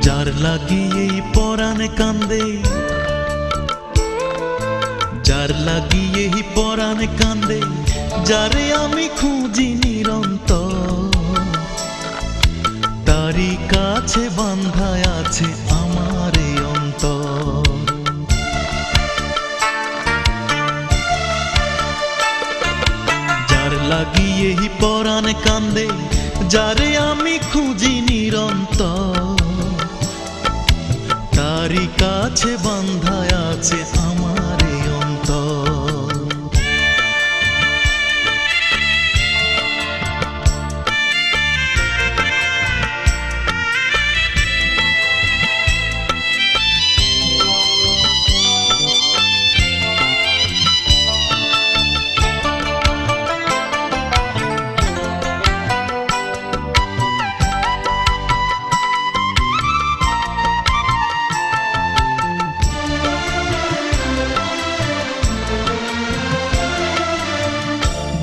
যার লাগিয়ে পরাণ কান্দে, যার লাগিয়ে পরাণ কান্দে, যারে আমি খুঁজি নিরন্তর, তারই কাছে বাঁধায় আছে আমার এই অন্তর। যার লাগিয়ে পরাণ কান্দে, যারে আমি খুঁজি নিরন্তর, তারই কাছে বাঁধায় আছে আমার এই অন্তর।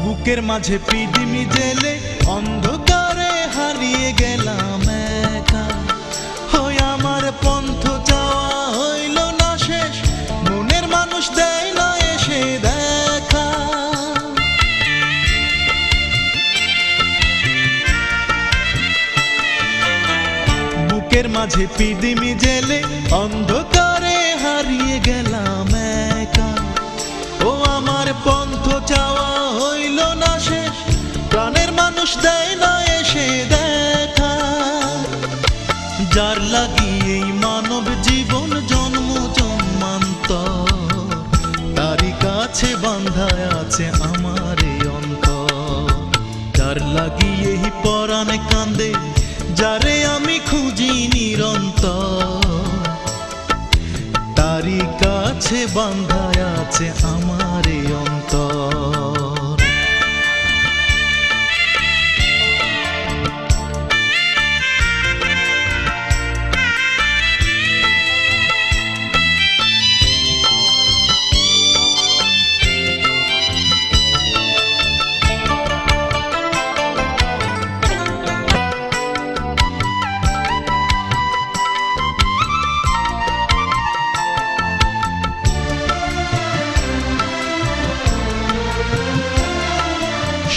বুকের মাঝে পৃথিবী জেলে অন্ধকারে হারিয়ে গেলাম একা, হই আমার পন্থ চাওয়া হইল না শেষ, মনের মানুষ দেয় না এসে দেখা। বুকের মাঝে পৃথিবী জেলে অন্ধকারে হারিয়ে গেলাম একা, ও আমার পন্থ চাওয়া হইল না শেষ, প্রাণের মানুষ দেয় না এসে দেখা। যার লাগিয়ে এই মানব জীবন জন্ম জন্মান্তর, তারই কাছে বাঁধায় আছে আমার এই অন্তর। যার লাগিয়ে পরাণ কান্দে, যারে আমি খুঁজি নিরন্তর, তারই কাছে বাঁধায় আছে আমার এই অন্তর।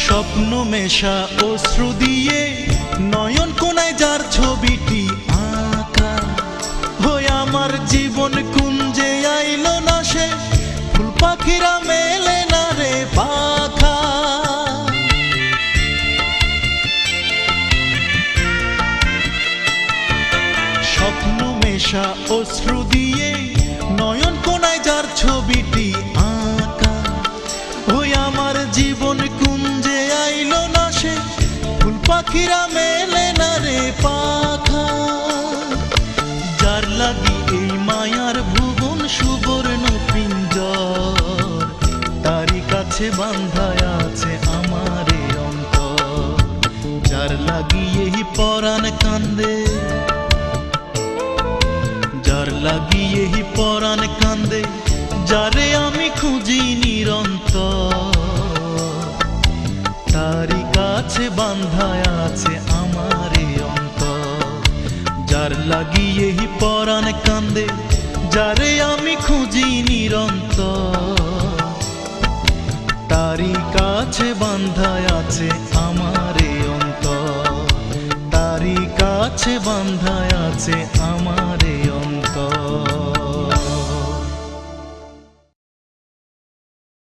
স্বপ্ন মেশা অশ্রু দিয়ে নয়ন কোনায় যার ছবিটি আঁকা, হয়ে আমার জীবন কুঞ্জে আইল না সে, ফুল পাখিরা মেলে না রে পাখা। স্বপ্ন মেশা অশ্রু দিয়ে নয়ন কোনায় যার ছবিটি আঁকা, হয়ে আমার জীবন কুঞ্জে আইল না সে, ফুল পাখিরা মেলে না রে পাখা। যার লাগি এই মায়ার ভুবন সুবর্ণ পিঞ্জর, তারই কাছে বাঁধায় আছে আমার এই অন্তর। যার লাগি এই পরাণ কান্দে, যার লাগি এই পরাণ কান্দে, যারে আমি খুঁজি নিরন্তর, তারই কাছে বাঁধায় আছে আমার এই অন্তর। যার লাগিয়ে পরাণ কান্দে, যারে আমি খুঁজি নিরন্তর, তারই কাছে বাঁধায় আছে আমার এই অন্তর। তারই কাছে বাঁধায় আছে